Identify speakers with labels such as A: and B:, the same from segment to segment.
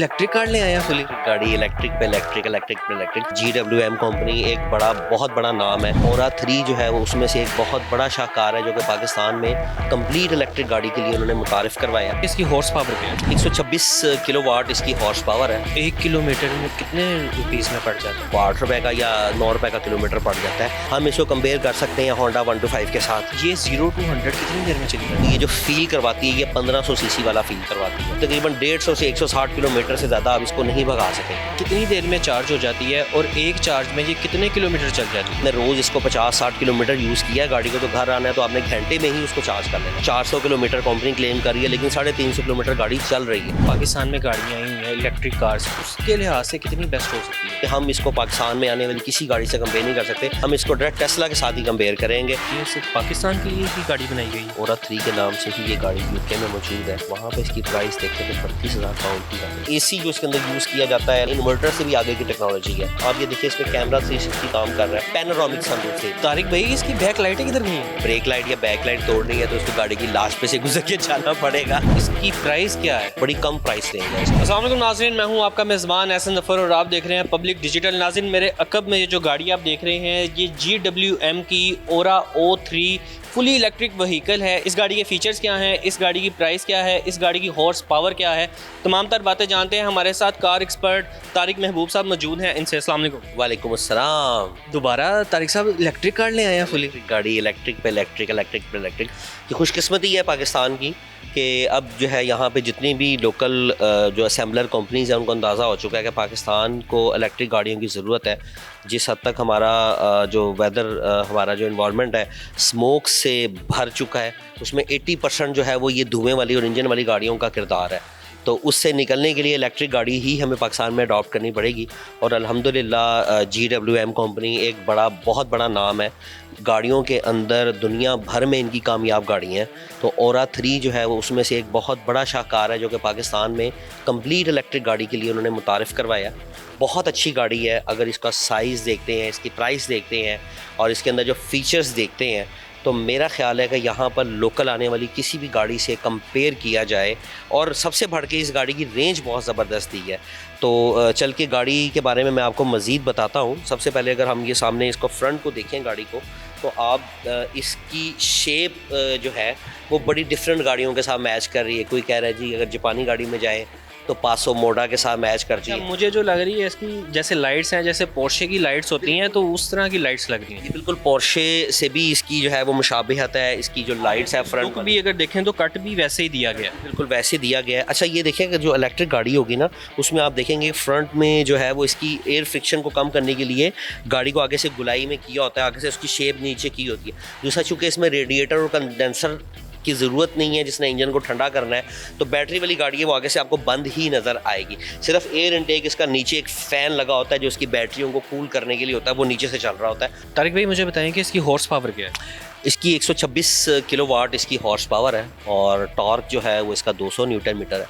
A: Electric car ले आए हैं फुली।
B: गाड़ी इलेक्ट्रिक पे इलेक्ट्रिक इलेक्ट्रिक पे इलेक्ट्रिक GWM कंपनी एक बहुत बड़ा नाम है। ओरा 3 जो है वो उसमें से एक बहुत बड़ा शाहकार है जो कि पाकिस्तान में कंप्लीट इलेक्ट्रिक गाड़ी के लिए उन्होंने मुतारिफ करवाया।
A: इसकी हॉर्स पावर क्या है?
B: 126 किलोवाट इसकी हॉर्स पावर है।
A: 1 किलोमीटर में कितने रुपीस में पड़ जाता है?
B: 8 रुपए का या 9 रुपए का किलोमीटर पड़ जाता है। हम इसको कंपेयर कर सकते हैं होंडा 125 के साथ।
A: ये 0 to 100 कितनी देर में चली जाती है?
B: ये जो फील करवाती है ये 1500 सीसी वाला फील करवाती है। तकरीबन 150 से 160 किलोमीटर से ज़्यादा आप इसको नहीं भगा सकेंगे।
A: कितनी देर में चार्ज हो जाती है और एक चार्ज में ये कितने किलोमीटर चल जाती है?
B: मैंने रोज़ इसको 50-60 किलोमीटर यूज़ किया है गाड़ी को। तो घर आना है तो आपने घंटे में ही उसको चार्ज कर लेना। 400 किलोमीटर कंपनी क्लेम कर रही है लेकिन 350 किलोमीटर गाड़ी चल रही है।
A: पाकिस्तान में गाड़ियाँ आई हुई हैं इलेक्ट्रिक कार्स, उसके लिहाज से कितनी बेस्ट हो सकती है?
B: कि हम इसको पाकिस्तान में आने वाली किसी गाड़ी से कंपेयर नहीं कर सकते। हम इसको डायरेक्ट टेस्ला के साथ ही कंपेयर करेंगे।
A: ये सिर्फ पाकिस्तान के लिए ही गाड़ी बनाई गई है।
B: ओरा 3 के नाम से ही ये गाड़ी यूके में मौजूद है। वहाँ पे इसकी प्राइस देखते हैं तो 32,000 पाउंड की है। AC जो इसके अंदर यूज़ किया जाता है इन्वर्टर से भी आगे की टेक्नोलॉजी है। आप ये देखिए इसमें कैमरा 360 काम कर रहा है पैनोरामिक सनरूफ से।
A: तारिक भाई इसकी बैक लाइटें किधर गई हैं?
B: ब्रेक लाइट या बैक लाइट तोड़नी है तो उसको गाड़ी की लास्ट पे से गुजर के जाना पड़ेगा।
A: इसकी प्राइस क्या है?
B: बड़ी कम प्राइस रेंज है इसकी।
A: अस्सलाम वालेकुम नाज़रीन, मैं हूं आपका मेज़बान एहसन ज़फ़र और आप देख रहे हैं पब्लिक डिजिटल। नाज़रीन मेरे अकब में ये जो गाड़ी आप देख रहे हैं ये GWM की ओरा O3 फुली इलेक्ट्रिक व्हीकल है। इस गाड़ी के फीचर्स क्या हैं, इस गाड़ी की प्राइस क्या है, इस गाड़ी की हॉर्स पावर क्या है, तमाम तर बातें जानते हैं। हमारे साथ कार एक्सपर्ट तारिक महबूब साहब मौजूद हैं। इनसे अस्सलाम वालेकुम।
B: वालेकुम अस्सलाम।
A: दोबारा तारिक साहब इलेक्ट्रिक कार ले आए हैं फुली।
B: गाड़ी इलेक्ट्रिक पे इलेक्ट्रिक इलेक्ट्रिक पे इलेक्ट्रिक की खुशकिस्मती है पाकिस्तान की कि अब जो है यहाँ पे जितनी भी लोकल जो असेंबलर कंपनीज़ हैं उनको अंदाज़ा हो चुका है कि पाकिस्तान को इलेक्ट्रिक गाड़ियों की ज़रूरत है। जिस हद तक हमारा जो वेदर हमारा जो इन्वायरमेंट है स्मोक से भर चुका है उसमें 80% जो है वो ये धुएँ वाली और इंजन वाली गाड़ियों का किरदार है। तो उससे निकलने के लिए इलेक्ट्रिक गाड़ी ही हमें पाकिस्तान में अडॉप्ट करनी पड़ेगी। और अल्हम्दुलिल्लाह GWM कंपनी एक बहुत बड़ा नाम है गाड़ियों के अंदर, दुनिया भर में इनकी कामयाब गाड़ी हैं। तो ओरा 3 जो है वो उसमें से एक बहुत बड़ा शाहकार है जो कि पाकिस्तान में कंप्लीट इलेक्ट्रिक गाड़ी के लिए उन्होंने मुतारिफ़ करवाया। बहुत अच्छी गाड़ी है। अगर इसका साइज़ देखते हैं, इसकी प्राइस देखते हैं और इसके अंदर जो फ़ीचर्स देखते हैं तो मेरा ख़्याल है कि यहाँ पर लोकल आने वाली किसी भी गाड़ी से कंपेयर किया जाए। और सबसे बढ़ के इस गाड़ी की रेंज बहुत ज़बरदस्त दी है। तो चल के गाड़ी के बारे में मैं आपको मज़ीद बताता हूँ। सबसे पहले अगर हम ये सामने इसको फ्रंट को देखें गाड़ी को तो आप इसकी शेप जो है वो बड़ी डिफरेंट गाड़ियों के साथ मैच कर रही है। कोई कह रहा है जी अगर जापानी गाड़ी में जाए तो पासो मोडा के साथ मैच करती है।
A: मुझे जो लग रही है इसकी जैसे लाइट्स हैं, जैसे पोर्शे की लाइट्स होती हैं तो उस तरह की लाइट्स लग रही हैं।
B: बिल्कुल पोर्शे से भी इसकी जो है वो मुशाबिहत है। इसकी जो लाइट्स है फ्रंट
A: भी अगर देखें तो कट भी वैसे ही दिया गया है।
B: बिल्कुल वैसे दिया गया है। अच्छा ये देखिए कि जो इलेक्ट्रिक गाड़ी होगी ना उसमें आप देखेंगे फ्रंट में जो है वो इसकी एयर फ्रिक्शन को कम करने के लिए गाड़ी को आगे से गुलाई में किया होता है, आगे से उसकी शेप नीचे की होती है। दूसरा चूँकि इसमें रेडिएटर और कंडेंसर की ज़रूरत नहीं है जिसने इंजन को ठंडा करना है तो बैटरी वाली गाड़ी है वो आगे से आपको बंद ही नज़र आएगी। सिर्फ एयर इनटेक इसका नीचे एक फ़ैन लगा होता है जो इसकी बैटरियों को कूल करने के लिए होता है, वो नीचे से चल रहा होता है।
A: तारिक भाई मुझे बताएं कि इसकी हॉर्स पावर क्या है?
B: इसकी 126 किलोवाट इसकी हॉर्स पावर है और टॉर्क जो है वो इसका 200 न्यूटन मीटर है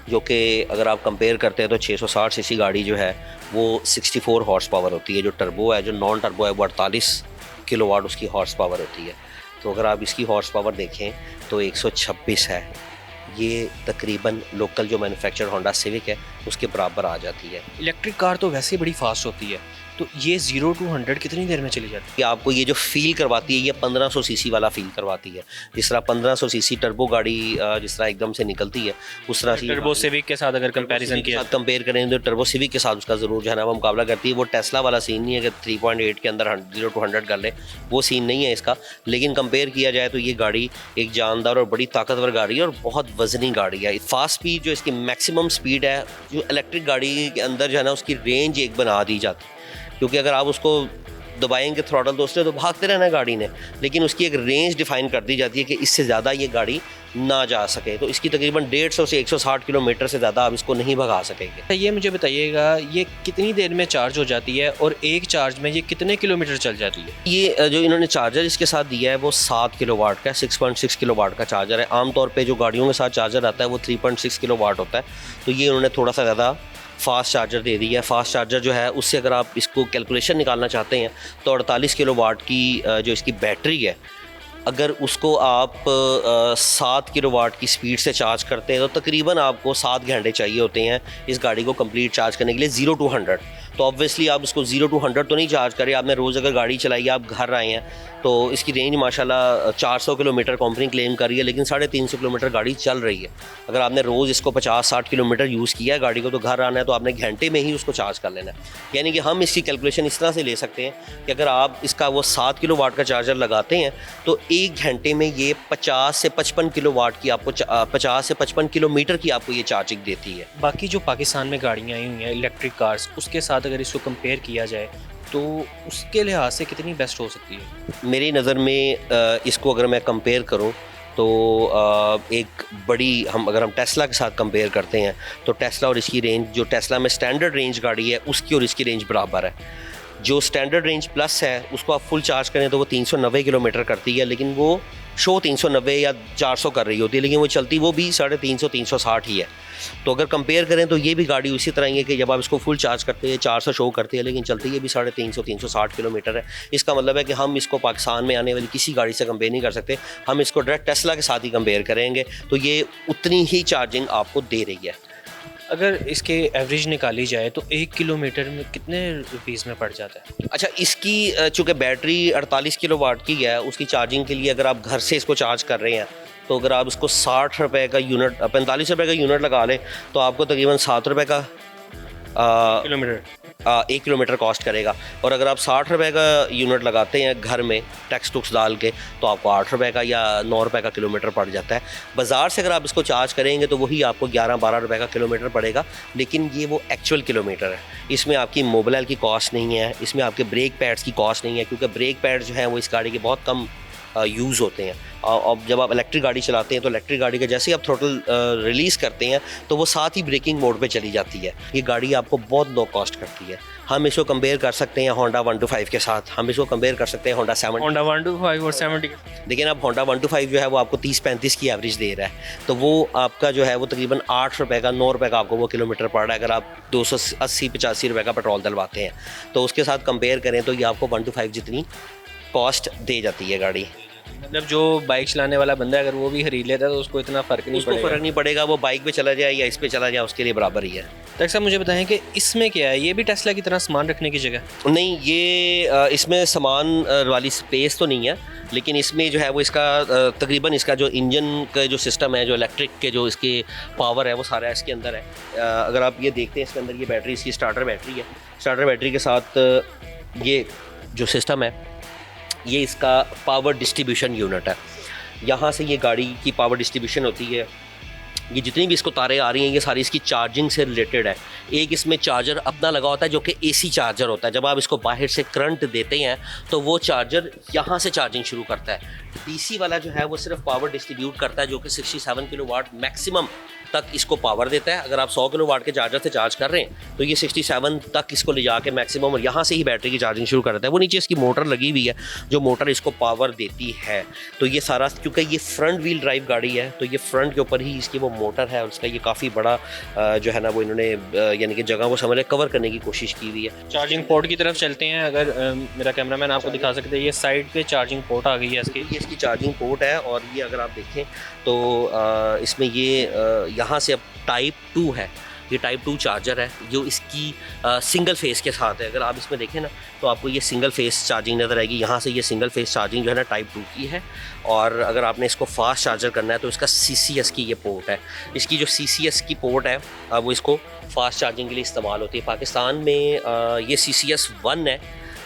B: जो कि अगर आप कंपेयर करते हैं तो 660 सीसी गाड़ी जो है वो 64 हॉर्स पावर होती है। जो टर्बो है, जो नॉन टर्बो है वो 48 किलोवाट उसकी हॉर्स पावर होती है। तो अगर आप इसकी हॉर्स पावर देखें तो 126 है। ये तकरीबन लोकल जो मैन्युफैक्चर होंडा सिविक है उसके बराबर आ जाती है।
A: इलेक्ट्रिक कार तो वैसे ही बड़ी फास्ट होती है, तो ये 0 to 100 कितनी देर में चली जाती है?
B: आपको ये जो फील करवाती है ये 1500 सीसी वाला फील करवाती है। जिस तरह 1500 सीसी टर्बो गाड़ी जिस तरह एकदम से निकलती है उस तरह से
A: टर्बो सिविक के साथ अगर कंपैरिजन किया
B: कंपेयर करें तो टर्बो सिविक के साथ उसका ज़रूर जो है ना वो मुकाबला करती है। वो टेस्ला वाला सीन नहीं है कि 3.8 के अंदर 0 to 100 कर ले, वो सीन नहीं है इसका। लेकिन कंपेयर किया जाए तो ये गाड़ी एक जानदार और बड़ी ताकतवर गाड़ी है और बहुत वजनी गाड़ी है। फास्ट स्पीड जो इसकी मैक्सिमम स्पीड है जो इलेक्ट्रिक गाड़ी के अंदर जो है ना उसकी रेंज एक बना दी जाती है, क्योंकि अगर आप उसको दबाएंगे थ्रॉटल दोस्तों तो भागते रहना गाड़ी ने, लेकिन उसकी एक रेंज डिफाइन कर दी जाती है कि इससे ज़्यादा ये गाड़ी ना जा सके। तो इसकी तकरीबन 150 से 160 किलोमीटर से ज़्यादा आप इसको नहीं भगा सकेंगे।
A: ये मुझे बताइएगा ये कितनी देर में चार्ज हो जाती है और एक चार्ज में ये कितने किलोमीटर चल जाती है?
B: ये जो इन्होंने चार्जर इसके साथ दिया है वो 7 किलोवाट का 6.6 किलोवाट का चार्जर है। आमतौर पर जो गाड़ियों के साथ चार्जर आता है वो 3.6 किलोवाट होता है, तो ये उन्होंने थोड़ा सा ज़्यादा फास्ट चार्जर दे दी है। फास्ट चार्जर जो है उससे अगर आप इसको कैलकुलेशन निकालना चाहते हैं तो 48 किलोवाट की जो इसकी बैटरी है अगर उसको आप 7 किलोवाट की स्पीड से चार्ज करते हैं तो तकरीबन आपको 7 घंटे चाहिए होते हैं इस गाड़ी को कंप्लीट चार्ज करने के लिए 0 to 100। तो ऑब्वियसली आप उसको 0 to 100 तो नहीं चार्ज करें, आपने रोज़ अगर गाड़ी चलाई, आप घर आए हैं, तो इसकी रेंज माशाल्लाह 400 किलोमीटर कंपनी क्लेम कर रही है, लेकिन 350 किलोमीटर गाड़ी चल रही है। अगर आपने रोज़ इसको 50-60 किलोमीटर यूज़ किया है गाड़ी को, तो घर आना है तो आपने घंटे में ही उसको चार्ज कर लेना है। यानी कि हम इसकी कैलकुलेशन इस तरह से ले सकते हैं कि अगर आप इसका वो 7 किलोवाट का चार्जर लगाते हैं तो 1 घंटे में ये 50 से 55 किलोवाट की आपको 50 से 55 किलोमीटर की आपको ये चार्जिंग देती है।
A: बाकी जो पाकिस्तान में गाड़ियाँ आई हुई हैं इलेक्ट्रिक कार्स, उसके साथ अगर इसको कंपेयर किया जाए तो उसके लिहाज से कितनी बेस्ट हो सकती है?
B: मेरी नज़र में इसको अगर मैं कंपेयर करूं तो एक बड़ी अगर हम टेस्ला के साथ कंपेयर करते हैं तो टेस्ला और इसकी रेंज, जो टेस्ला में स्टैंडर्ड रेंज गाड़ी है उसकी और इसकी रेंज बराबर है। जो स्टैंडर्ड रेंज प्लस है उसको आप फुल चार्ज करें तो वो 390 किलोमीटर करती है, लेकिन वो शो 390 या 400 कर रही होती है, लेकिन वो चलती वो भी 350-360 ही है। तो अगर कंपेयर करें तो ये भी गाड़ी उसी तरह ही है कि जब आप इसको फुल चार्ज करते हैं 400 शो करती है, लेकिन चलती है भी 350-360 किलोमीटर है। इसका मतलब है कि हम इसको पाकिस्तान में आने वाली किसी गाड़ी से कंपेयर नहीं कर सकते, हम इसको डायरेक्ट टेस्ला के साथ ही कंपेयर करेंगे तो ये उतनी ही चार्जिंग आपको दे रही है।
A: अगर इसके एवरेज निकाली जाए तो 1 किलोमीटर में कितने रुपीस में पड़ जाता है?
B: अच्छा, इसकी चूँकि बैटरी 48 किलोवाट की है, उसकी चार्जिंग के लिए अगर आप घर से इसको चार्ज कर रहे हैं तो अगर आप इसको 60 रुपये का यूनिट, 45 रुपये का यूनिट लगा लें तो आपको तकरीबन 7 रुपये का
A: किलोमीटर
B: 1 किलोमीटर कॉस्ट करेगा। और अगर आप 60 रुपये का यूनिट लगाते हैं घर में टैक्स टुक्स डाल के तो आपको 8 रुपये का या 9 रुपये का किलोमीटर पड़ जाता है। बाज़ार से अगर आप इसको चार्ज करेंगे तो वही आपको 11-12 रुपये का किलोमीटर पड़ेगा, लेकिन ये वो एक्चुअल किलोमीटर है। इसमें आपकी मोबाइल की कॉस्ट नहीं है, इसमें आपके ब्रेक पैड्स की कॉस्ट नहीं है, क्योंकि ब्रेक पैड जो है वो इस गाड़ी के बहुत कम यूज़ होते हैं। और जब आप इलेक्ट्रिक गाड़ी चलाते हैं तो इलेक्ट्रिक गाड़ी का जैसे ही आप थ्रोटल रिलीज़ करते हैं तो वो साथ ही ब्रेकिंग मोड पे चली जाती है। ये गाड़ी आपको बहुत लो कॉस्ट करती है। हम इसको कंपेयर कर सकते हैं होंडा 125 के साथ, हम इसको कंपेयर कर सकते हैं होंडा
A: 125 और 70।
B: लेकिन अब होंडा 125 जो है वो आपको 30-35 की एवरेज दे रहा है, तो वो आपका जो है वो तकरीबन 8 रुपये का 9 रुपये का आपको वो किलोमीटर पड़ रहा है। अगर आप 280-85 रुपये का पेट्रोल डलवाते हैं तो उसके साथ कंपेयर करें तो ये आपको 125 जितनी कॉस्ट दे जाती है गाड़ी।
A: मतलब जो बाइक चलाने वाला बंदा है अगर वो भी खरीद लेता है तो उसको इतना फ़र्क नहीं पड़ेगा,
B: वो बाइक पे चला जाए या इस पे चला जाए उसके लिए बराबर ही है।
A: तक साहब मुझे बताएं कि इसमें क्या है, ये भी टेस्ला की तरह सामान रखने की जगह?
B: नहीं, ये इसमें सामान वाली स्पेस तो नहीं है, लेकिन इसमें जो है वो इसका तकरीबन इसका जो इंजन का जो सिस्टम है, जो इलेक्ट्रिक के जो इसके पावर है वो सारा इसके अंदर है। अगर आप ये देखते हैं इसके अंदर ये बैटरी इसकी स्टार्टर बैटरी है। स्टार्टर बैटरी के साथ ये जो सिस्टम है ये इसका पावर डिस्ट्रीब्यूशन यूनिट है। यहाँ से ये गाड़ी की पावर डिस्ट्रीब्यूशन होती है। ये जितनी भी इसको तारें आ रही हैं ये सारी इसकी चार्जिंग से रिलेटेड है। एक इसमें चार्जर अपना लगा होता है जो कि एसी चार्जर होता है। जब आप इसको बाहर से करंट देते हैं तो वो चार्जर यहाँ से चार्जिंग शुरू करता है। डीसी वाला जो है वो सिर्फ पावर डिस्ट्रीब्यूट करता है जो कि 67 किलोवाट मैक्सिमम तक इसको पावर देता है। अगर आप 100 किलोवाट के चार्जर से चार्ज कर रहे हैं तो ये 67 तक इसको ले जाके मैक्सिमम और यहाँ से ही बैटरी की चार्जिंग शुरू कर देता है। वो नीचे इसकी मोटर लगी हुई है जो मोटर इसको पावर देती है। तो ये सारा, क्योंकि ये फ्रंट व्हील ड्राइव गाड़ी है तो ये फ्रंट के ऊपर ही इसकी वो मोटर है और उसका ये काफ़ी बड़ा जो है ना वो इन्होंने यानी कि जगह को समझ कवर करने की कोशिश की हुई है।
A: चार्जिंग पोर्ट की तरफ चलते हैं। अगर मेरा कैमरामैन आपको दिखा सकते हैं, ये साइड पे चार्जिंग पोर्ट आ गई है इसकी चार्जिंग
B: पोर्ट है। और ये अगर आप देखें तो इसमें ये यहाँ से अब टाइप 2 है, ये टाइप 2 चार्जर है जो इसकी सिंगल फेस के साथ है। अगर आप इसमें देखें ना तो आपको ये सिंगल फेस चार्जिंग नज़र आएगी। यहाँ से ये सिंगल फेस चार्जिंग जो है ना टाइप 2 की है। और अगर आपने इसको फास्ट चार्जर करना है तो इसका CCS की ये पोर्ट है। इसकी जो CCS की पोर्ट है वो इसको फास्ट चार्जिंग के लिए इस्तेमाल होती है। पाकिस्तान में ये CCS 1 है।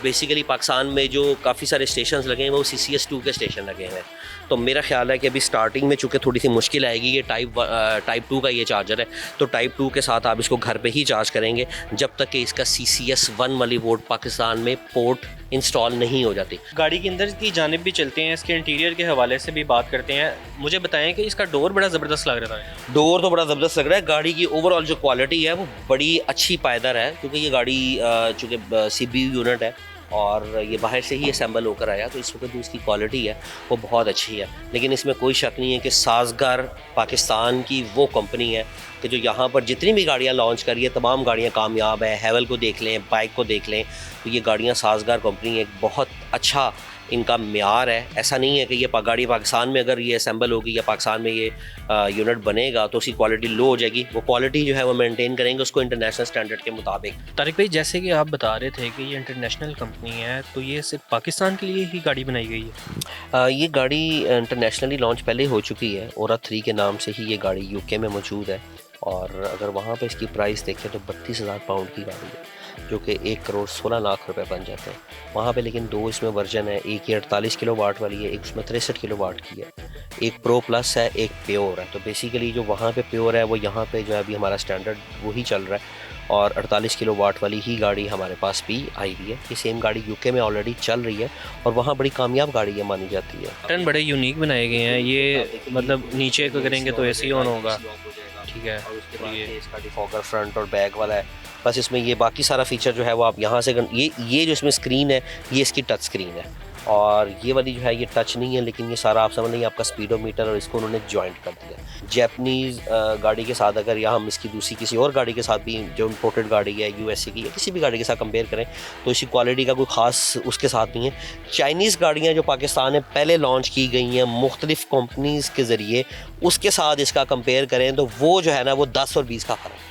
B: बेसिकली पाकिस्तान में जो काफ़ी सारे स्टेशंस लगे हैं वो CCS 2 के स्टेशन लगे हैं। तो मेरा ख्याल है कि अभी स्टार्टिंग में चूँकि थोड़ी सी मुश्किल आएगी, ये टाइप 2 का ये चार्जर है तो टाइप 2 के साथ आप इसको घर पे ही चार्ज करेंगे जब तक कि इसका CCS 1 वाली पोर्ट पाकिस्तान में पोर्ट इंस्टॉल नहीं हो जाती।
A: गाड़ी के अंदर की जानिब भी चलते हैं, इसके इंटीरियर के हवाले से भी बात करते हैं। मुझे बताएं कि इसका डोर बड़ा ज़बरदस्त लग रहा है।
B: डोर तो बड़ा ज़बरदस्त लग रहा है। गाड़ी की ओवरऑल जो क्वालिटी है वो बड़ी अच्छी पायदार है, क्योंकि ये गाड़ी चूँकि CPU यूनिट है और ये बाहर से ही असेंबल होकर आया तो इस वक्त इसकी क्वालिटी है वो बहुत अच्छी है। लेकिन इसमें कोई शक नहीं है कि साज़गार पाकिस्तान की वो कंपनी है कि जो यहाँ पर जितनी भी गाड़ियाँ लॉन्च करी है तमाम गाड़ियाँ कामयाब है। हैवल को देख लें, बाइक को देख लें, तो ये गाड़ियाँ साज़गार कंपनी एक बहुत अच्छा इनका म्यार है। ऐसा नहीं है कि ये गाड़ी पाकिस्तान में अगर ये असेंबल होगी या पाकिस्तान में ये यूनिट बनेगा तो उसकी क्वालिटी लो हो जाएगी। वो क्वालिटी जो है वो मेंटेन करेंगे उसको इंटरनेशनल स्टैंडर्ड के मुताबिक।
A: तारिक भाई, जैसे कि आप बता रहे थे कि ये इंटरनेशनल कंपनी है, तो ये सिर्फ पाकिस्तान के लिए ही गाड़ी बनाई गई है?
B: ये गाड़ी इंटरनेशनली लॉन्च पहले हो चुकी है, ओरा 3 के नाम से ही ये गाड़ी यूके में मौजूद है। और अगर वहाँ पे इसकी प्राइस देखें तो 32,000 पाउंड की गाड़ी है, जो कि 1,16,00,000 रुपए बन जाते हैं वहाँ पे। लेकिन 2 इसमें वर्जन है, एक ये 48 किलोवाट वाली है, एक उसमें 63 किलोवाट की है, एक प्रो प्लस है, एक प्योर है। तो बेसिकली जो वहाँ पे प्योर है वो यहाँ पे जो है अभी हमारा स्टैंडर्ड वही चल रहा है, और 48 किलोवाट वाली ही गाड़ी हमारे पास भी आई हुई है। ये सेम गाड़ी यूके में ऑलरेडी चल रही है और वहाँ बड़ी कामयाब गाड़ी है मानी जाती है।
A: बटन बड़े यूनिक बनाए गए हैं, ये मतलब नीचे को करेंगे तो एसी ऑन होगा, ठीक है।
B: और उसके बाद इसका डिफॉगर फ्रंट और बैक वाला है। बस इसमें ये बाकी सारा फीचर जो है वो आप यहाँ से ये जो इसमें स्क्रीन है ये इसकी टच स्क्रीन है, और ये वाली जो है ये टच नहीं है, लेकिन ये सारा आप समझ लीजिए आपका स्पीडोमीटर और इसको उन्होंने जॉइंट कर दिया। जैपनीज़ गाड़ी के साथ अगर या हम इसकी दूसरी किसी और गाड़ी के साथ भी जो इम्पोर्टेड गाड़ी है यूएसए की या किसी भी गाड़ी के साथ कंपेयर करें तो इसी क्वालिटी का कोई ख़ास उसके साथ नहीं है। चाइनीज़ गाड़ियाँ जो पाकिस्तान में पहले लॉन्च की गई हैं मुख्तलिफ़ कंपनीज़ के ज़रिए, उसके साथ इसका कंपेयर करें तो वो जो है ना वो 10 और 20 का फ़र्क है।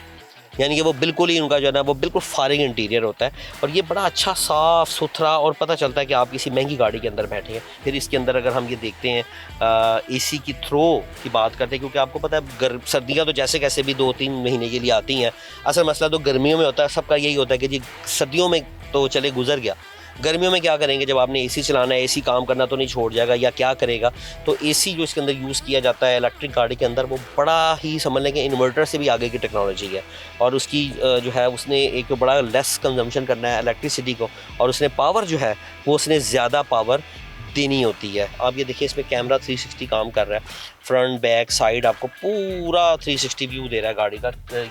B: यानी कि वो बिल्कुल ही उनका जो है ना वो बिल्कुल फारिग इंटीरियर होता है, और ये बड़ा अच्छा साफ़ सुथरा, और पता चलता है कि आप किसी महंगी गाड़ी के अंदर बैठे हैं। फिर इसके अंदर अगर हम ये देखते हैं एसी की थ्रो की बात करते हैं, क्योंकि आपको पता है सर्दियाँ तो जैसे कैसे भी 2-3 महीने के लिए आती हैं, असल मसला तो गर्मियों में होता है। सबका यही होता है कि जी सर्दियों में तो चले गुजर गया, गर्मियों में क्या करेंगे, जब आपने एसी चलाना है, एसी काम करना तो नहीं छोड़ जाएगा या क्या करेगा। तो एसी जो इसके अंदर यूज़ किया जाता है इलेक्ट्रिक गाड़ी के अंदर, वो बड़ा ही समझ लें कि इन्वर्टर से भी आगे की टेक्नोलॉजी है, और उसकी जो है उसने एक बड़ा लेस कंजम्पशन करना है इलेक्ट्रिसिटी को, और उसने पावर जो है वो उसने ज़्यादा पावर देनी होती है। आप ये देखिए इसमें कैमरा 360 काम कर रहा है, फ्रंट बैक साइड आपको पूरा 360 व्यू दे रहा है गाड़ी का।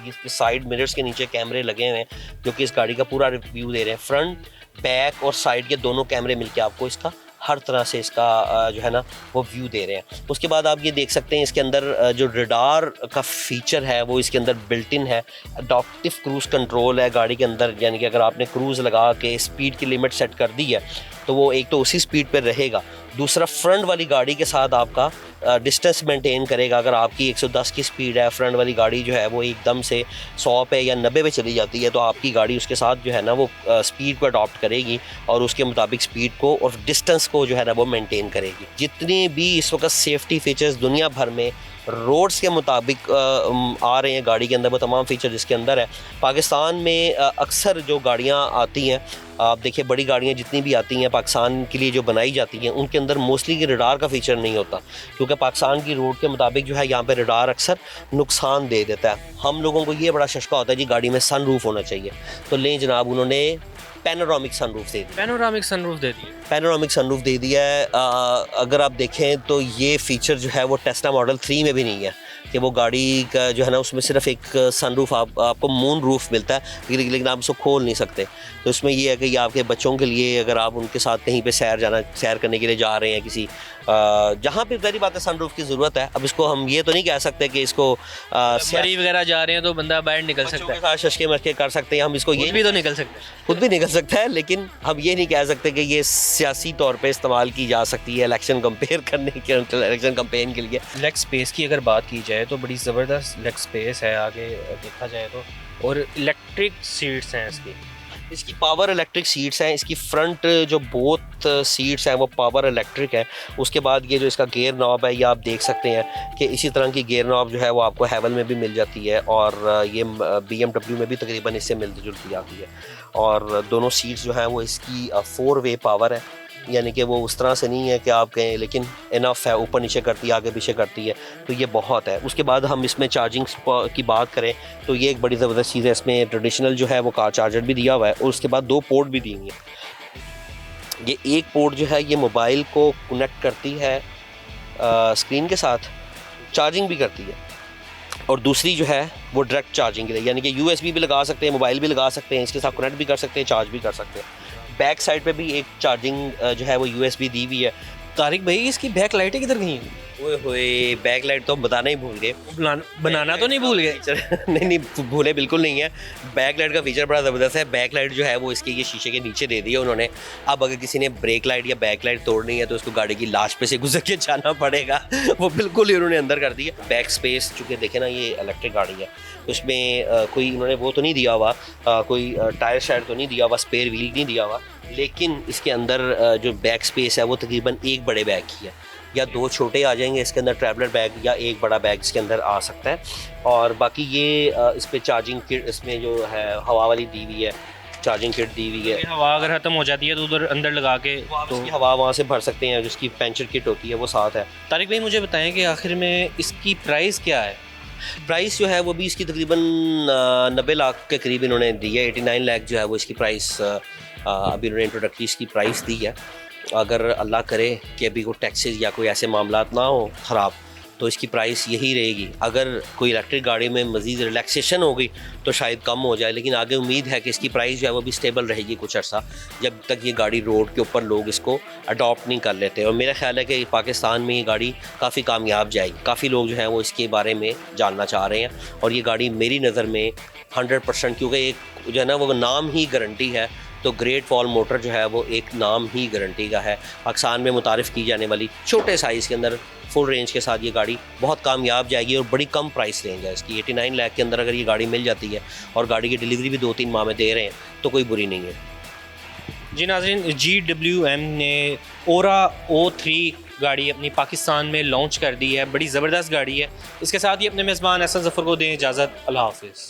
B: इसके साइड मिरर्स के नीचे कैमरे लगे हुए हैं जो कि इस गाड़ी का पूरा व्यू दे रहे हैं। फ्रंट बैक और साइड के दोनों कैमरे मिलके आपको इसका हर तरह से इसका जो है ना वो व्यू दे रहे हैं। उसके बाद आप ये देख सकते हैं इसके अंदर जो रडार का फीचर है वो इसके अंदर बिल्ट इन है। अडॉप्टिव क्रूज़ कंट्रोल है गाड़ी के अंदर, यानी कि अगर आपने क्रूज़ लगा के स्पीड की लिमिट सेट कर दी है तो वो एक तो उसी स्पीड पर रहेगा, दूसरा फ्रंट वाली गाड़ी के साथ आपका डिस्टेंस मेंटेन करेगा। अगर आपकी 110 की स्पीड है, फ्रंट वाली गाड़ी जो है वो एकदम से 100 पे या 90 पे चली जाती है, तो आपकी गाड़ी उसके साथ जो है ना वो स्पीड को अडॉप्ट करेगी और उसके मुताबिक स्पीड को और डिस्टेंस को जो है ना वो मेंटेन करेगी। जितने भी इस वक्त सेफ्टी फीचर्स दुनिया भर में रोड्स के मुताबिक आ रहे हैं गाड़ी के अंदर, वो तमाम फीचर जिसके अंदर है। पाकिस्तान में अक्सर जो गाड़ियाँ आती हैं, आप देखिए बड़ी गाड़ियाँ जितनी भी आती हैं पाकिस्तान के लिए जो बनाई जाती हैं, उनके अंदर मोस्टली रडार का फीचर नहीं होता, क्योंकि पाकिस्तान की रोड के मुताबिक जो है यहाँ पे रडार अक्सर नुकसान दे देता है। हम लोगों को ये बड़ा शशका होता है जी गाड़ी में सनरूफ होना चाहिए, तो लें जनाब उन्होंने पैनोरामिक सनरूफ दे दी।
A: पैनोरामिक सनरूफ दे दी,
B: पैनोरामिक सनरूफ दे दिया है। अगर आप देखें तो ये फीचर जो है वो टेस्ला मॉडल 3 में भी नहीं है, कि वो गाड़ी का जो है ना उसमें सिर्फ एक सनरूफ आपको मून रूफ मिलता है, लेकिन आप उसको खोल नहीं सकते। तो इसमें ये है कि ये आपके बच्चों के लिए, अगर आप उनके साथ कहीं पे सैर करने के लिए जा रहे हैं किसी जहाँ पे, पहली बात है सनरूफ की ज़रूरत है। अब इसको हम ये तो नहीं कह सकते कि इसको
A: मरी वगैरह जा रहे हैं तो बंदा बाहर निकल सकता है,
B: शशके मशके कर सकते हैं, हम इसको ये
A: भी तो निकल सकते हैं,
B: खुद भी निकल सकता है, लेकिन हम ये नहीं कह सकते कि ये सियासी तौर पे इस्तेमाल की जा सकती है इलेक्शन कंपेयर करने के, इलेक्शन कंपेन के लिए।
A: लेग स्पेस की अगर बात की जाए तो बड़ी ज़बरदस्त लेग स्पेस है आगे देखा जाए तो, और इलेक्ट्रिक सीट्स हैं
B: इसकी पावर इलेक्ट्रिक सीट्स हैं। इसकी फ्रंट जो बोथ सीट्स हैं वो पावर इलेक्ट्रिक है। उसके बाद ये जो इसका गियर नॉब है ये आप देख सकते हैं कि इसी तरह की गियर नॉब जो है वो आपको हैवल में भी मिल जाती है, और ये BMW में भी तकरीबन इससे मिलती जुलती आती है। और दोनों सीट्स जो हैं वो इसकी 4 वे पावर है, यानी कि वो उस तरह से नहीं है कि आप कहें, लेकिन इनफ है, ऊपर नीचे करती है, आगे पीछे करती है, तो ये बहुत है। उसके बाद हम इसमें चार्जिंग की बात करें तो ये एक बड़ी ज़बरदस्त चीज़ है। इसमें ट्रेडिशनल जो है वो कार चार्जर भी दिया हुआ है, और उसके बाद 2 पोर्ट भी दी हुई है। ये एक पोर्ट जो है ये मोबाइल को कनेक्ट करती है स्क्रीन के साथ, चार्जिंग भी करती है, और दूसरी जो है वो डायरेक्ट चार्जिंग के लिए, यानी कि USB भी लगा सकते हैं, मोबाइल भी लगा सकते हैं, इसके साथ कनेक्ट भी कर सकते हैं, चार्ज भी कर सकते हैं। बैक साइड पे भी एक चार्जिंग जो है वो USB दी हुई है।
A: तारिक भाई इसकी बैक लाइटें किधर गई?
B: ओए होए, बैक लाइट तो हम बताना ही भूल गए।
A: बनाना तो नहीं भूल गए।
B: फीचर नहीं नहीं भूले बिल्कुल नहीं है। बैक लाइट का फीचर बड़ा ज़बरदस्त है। बैक लाइट जो है वो इसके ये शीशे के नीचे दे दी है उन्होंने। अब अगर किसी ने ब्रेक लाइट या बैक लाइट तोड़नी है तो उसको गाड़ी की लाश पे से गुजर के जाना पड़ेगा। वो बिल्कुल ही उन्होंने अंदर कर दी है। बैक स्पेस चूँकि देखे ना ये इलेक्ट्रिक गाड़ी है, उसमें कोई उन्होंने वो तो नहीं दिया हुआ, कोई टायर शायर तो नहीं दिया हुआ, स्पेयर व्हील नहीं दिया हुआ, लेकिन इसके अंदर जो बैक स्पेस है वो तकरीबन एक बड़े बैग की है, या दो छोटे आ जाएंगे इसके अंदर ट्रैवलर बैग, या एक बड़ा बैग इसके अंदर आ सकता है। और बाकी ये इस पर चार्जिंग किट इसमें जो है हवा वाली दी हुई है, चार्जिंग किट दी हुई है।
A: हवा अगर ख़त्म हो जाती है तो उधर अंदर लगा के
B: तो उसकी हवा वहाँ से भर सकते हैं, जिसकी पंचर किट होती है वो साथ है।
A: तारिक भाई मुझे बताएं कि आखिर में इसकी प्राइस क्या है?
B: प्राइस जो है वो भी इसकी तकरीबन 90 लाख के करीब इन्होंने दी है। 89 लाख जो है वो इसकी प्राइस अभी इन्होंने इंट्रोडक्टरी इसकी प्राइस दी है। अगर अल्लाह करे कि अभी कोई टैक्सेस या कोई ऐसे मामलात ना हो ख़राब, तो इसकी प्राइस यही रहेगी। अगर कोई इलेक्ट्रिक गाड़ी में मज़ीद रिलैक्सेशन हो गई तो शायद कम हो जाए, लेकिन आगे उम्मीद है कि इसकी प्राइस जो है वो भी स्टेबल रहेगी कुछ अर्सा, जब तक ये गाड़ी रोड के ऊपर लोग इसको अडॉप्ट नहीं कर लेते। और मेरा ख्याल है कि पाकिस्तान में ये गाड़ी काफ़ी कामयाब जाएगी। काफ़ी लोग जो हैं वो इसके बारे में जानना चाह रहे हैं, और ये गाड़ी मेरी नज़र में 100%, क्योंकि एक जो है ना वो नाम ही गारंटी है, तो ग्रेट फॉल मोटर जो है वो एक नाम ही गारंटी का है। पाकिस्तान में मुतारिफ़ की जाने वाली छोटे साइज़ के अंदर फुल रेंज के साथ ये गाड़ी बहुत कामयाब जाएगी, और बड़ी कम प्राइस रेंज है इसकी। 89 लाख के अंदर अगर ये गाड़ी मिल जाती है और गाड़ी की डिलीवरी भी 2-3 माह में दे रहे हैं तो कोई बुरी नहीं है।
A: जी नाज़रीन, GWM ने ओरा O3 गाड़ी अपनी पाकिस्तान में लॉन्च कर दी है। बड़ी ज़बरदस्त गाड़ी है। इसके साथ ही अपने मेज़बान एहसन ज़फ़र को दें इजाज़त। अल्लाह हाफ़िज़।